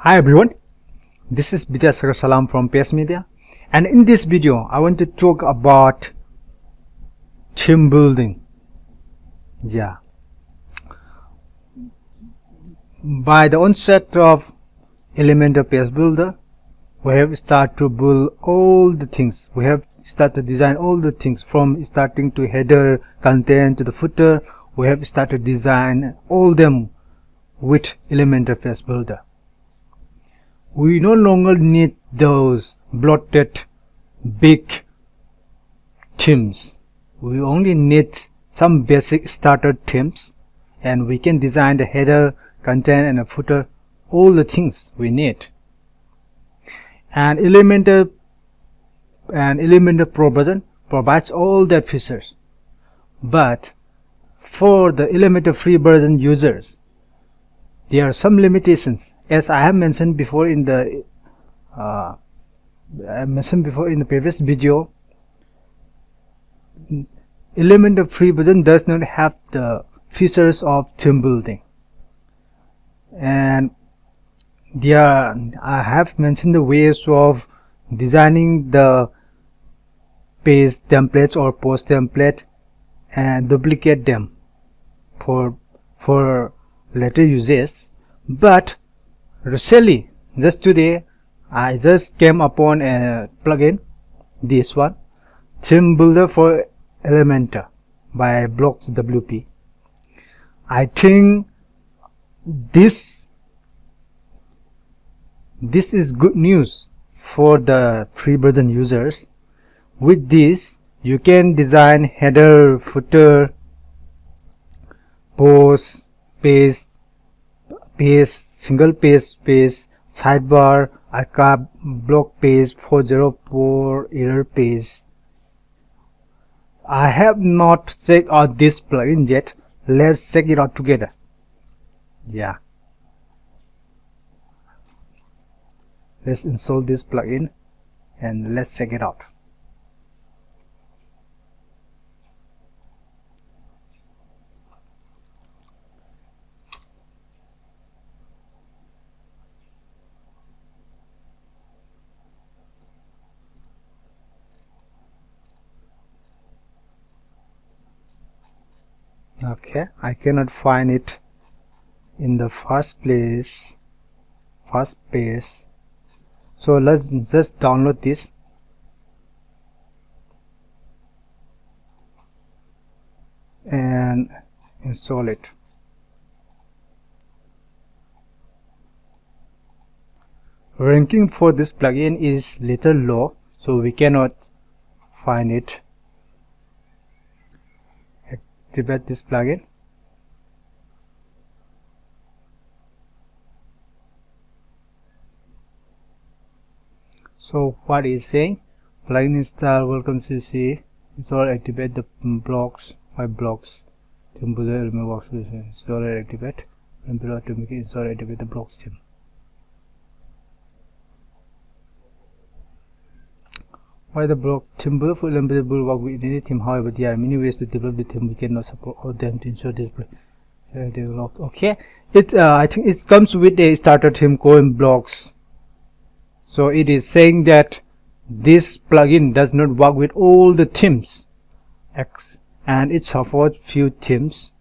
Hi everyone, this is Vidyasagar Salam from PS Media, and in this video I want to talk about team building. By the onset of Elementor PS Builder, we have started to build all the things. We have started to design all the things from starting to header, content to the footer. We have started to design all them with Elementor PS Builder. We no longer need those bloated big themes. We only need some basic starter themes, and we can design the header, content and a footer, all the things we need. And Elementor Pro version provides all that features. But for the Elementor free version users, there are some limitations, as I have mentioned before in the previous video. Elementor free version does not have the features of theme building, and I have mentioned the ways of designing the page templates or post template and duplicate them for later uses. But recently, just today, I just came upon a plugin, this one, Theme Builder for Elementor by Blocks WP. I think this is good news for the free version users. With this, you can design header, footer, post, page, single page, sidebar, archive, block page, 404 error page. I have not checked out this plugin yet. Let's check it out together. Let's install this plugin and let's check it out. Okay, I cannot find it in the first page, so let's just download this and install it. Ranking for this plugin is little low, so we cannot find it. Activate this plugin. So what is saying? Plugin install, welcome CC, install, activate the blocks, 5 blocks, theme builder, remove box, install and activate, and below to make it install and activate the blocks theme. Why the block theme builder for Elementor will work with any theme. However, there are many ways to develop the theme. We cannot support all of them to ensure this develop. Okay, I think it comes with a starter theme called blocks. So it is saying that this plugin does not work with all the themes, and it supports few themes.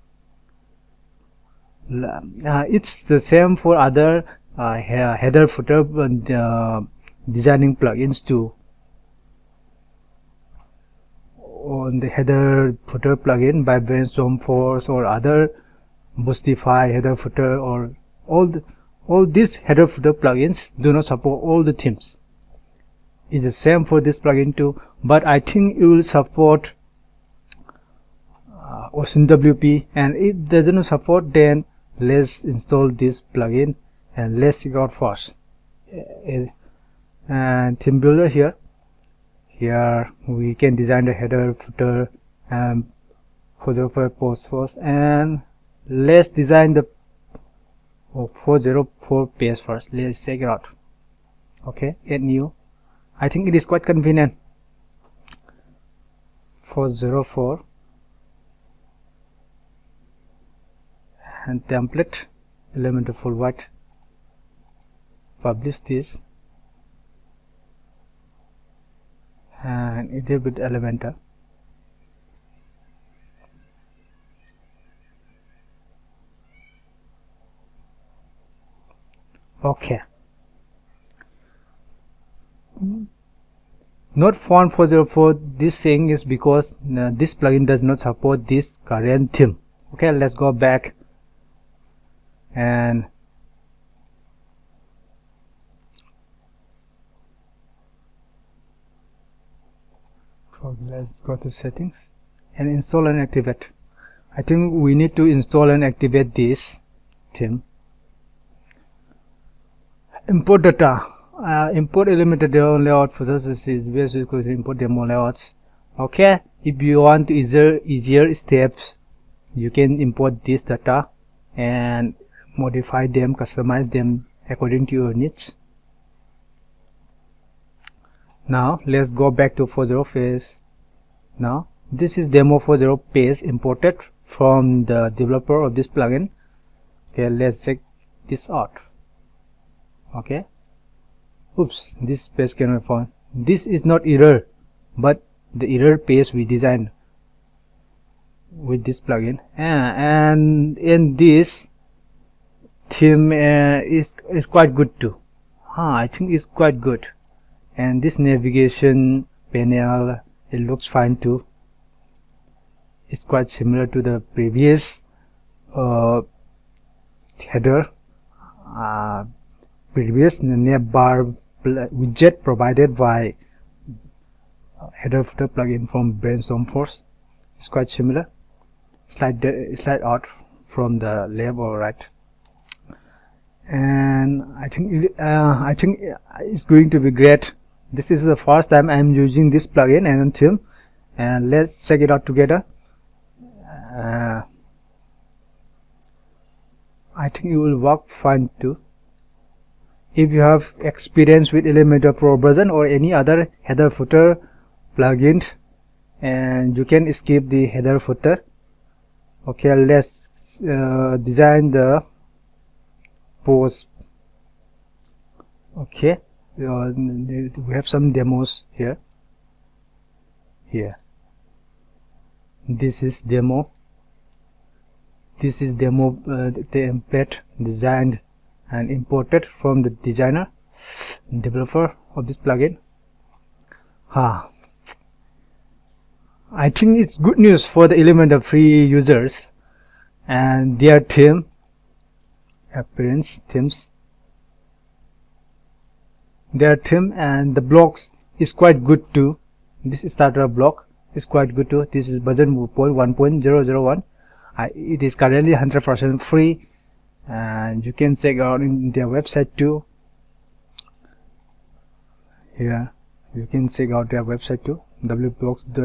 It's the same for other header, footer, and designing plugins too. On the header footer plugin by Brainstorm Force or other Boostify header footer, or all these header footer plugins do not support all the themes. It's the same for this plugin too, but I think it will support Ocean WP, and if it does not support, then let's install this plugin and let's check out first. And theme builder here we can design the header, footer, and for post first, and let's design the 404 page first. Let's check it out. Okay, add new. I think it is quite convenient. 404 and template Elementor full white. publish this and edit with Elementor. Okay. Not font 404, this saying is because this plugin does not support this current theme. Okay, let's go back and let's go to settings and install and activate. I think we need to install and activate this theme. Import data. Import Elementor demo layout for services. Best is import demo layouts. Okay, if you want easier steps, you can import this data and modify them, customize them according to your needs. Now let's go back to 40 phase. Now this is demo 40 page imported from the developer of this plugin. Okay, let's check this out. Okay, oops, this page cannot be found. This is not error, but the error page we designed with this plugin, and in this theme is quite good too. I think it's quite good. And this navigation panel, it looks fine too. It's quite similar to the previous header, previous navbar widget provided by header footer plugin from Brainstormforce. It's quite similar. Slide out from the left or right, and I think it's going to be great. This is the first time I'm using this plugin and theme, and let's check it out together. I think it will work fine too. If you have experience with Elementor Pro version or any other header footer plugin, and you can skip the header footer. Okay, let's design the post. Okay, we have some demos here. This is demo. This is demo template designed and imported from the designer, developer of this plugin. I think it's good news for the Elementor free users and their theme appearance themes. Their theme and the blocks is quite good too. This starter block is quite good too. This is version 1.001. It is currently 100% free, and you can check out in their website too. Here you can check out their website too, www.wp.com.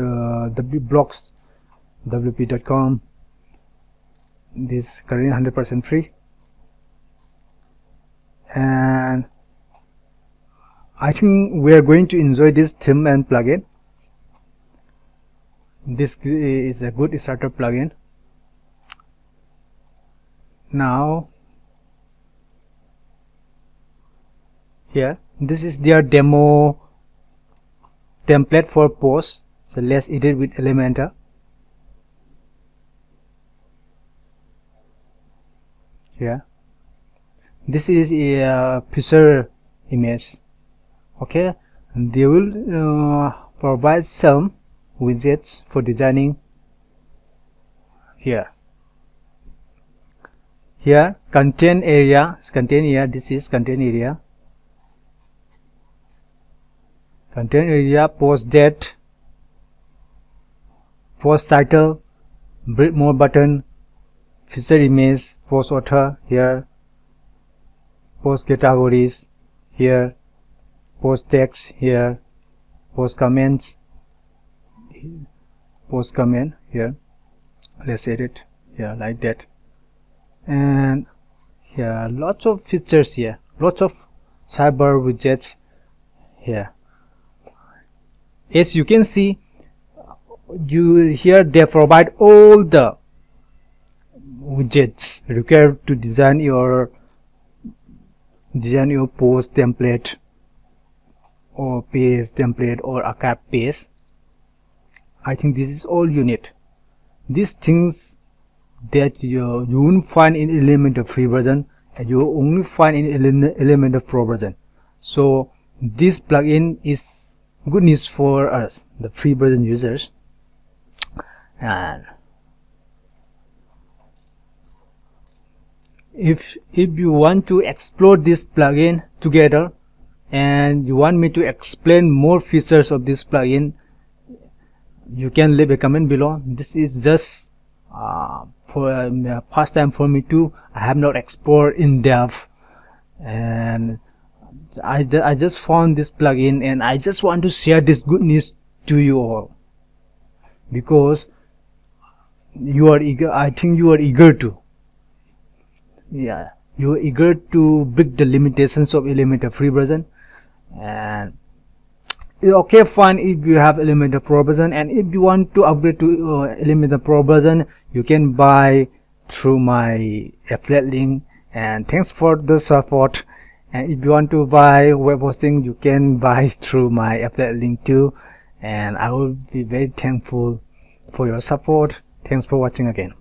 This is currently 100% free, and I think we are going to enjoy this theme and plugin. This is a good starter plugin. Now here, this is their demo template for posts. So let's edit with Elementor. Here, this is a picture image. Okay, and they will provide some widgets for designing. Here content area, this is content area. Post date, post title, build more button, feature image, post author. Here, post categories. Here, post text. Here, post comments, post comment. Here, let's edit here like that. And here lots of features here, lots of cyber widgets here. As you can see, here they provide all the widgets required to design your design your post template or page template or archive page. I think this is all you need. These things that you won't find in Elementor free version, and you only find in Elementor Pro version. So this plugin is good news for us, the free version users. And if you want to explore this plugin together and you want me to explain more features of this plugin, you can leave a comment below. This is just for first time for me too. I have not explored in depth, and I just found this plugin and I just want to share this good news to you all, because you are eager. I think you are eager to, you are eager to break the limitations of Elementor free version. And okay, fine if you have Elementor Pro version, and if you want to upgrade to Elementor Pro version, you can buy through my affiliate link. And thanks for the support. And if you want to buy web hosting, you can buy through my affiliate link too, and I will be very thankful for your support. Thanks for watching again.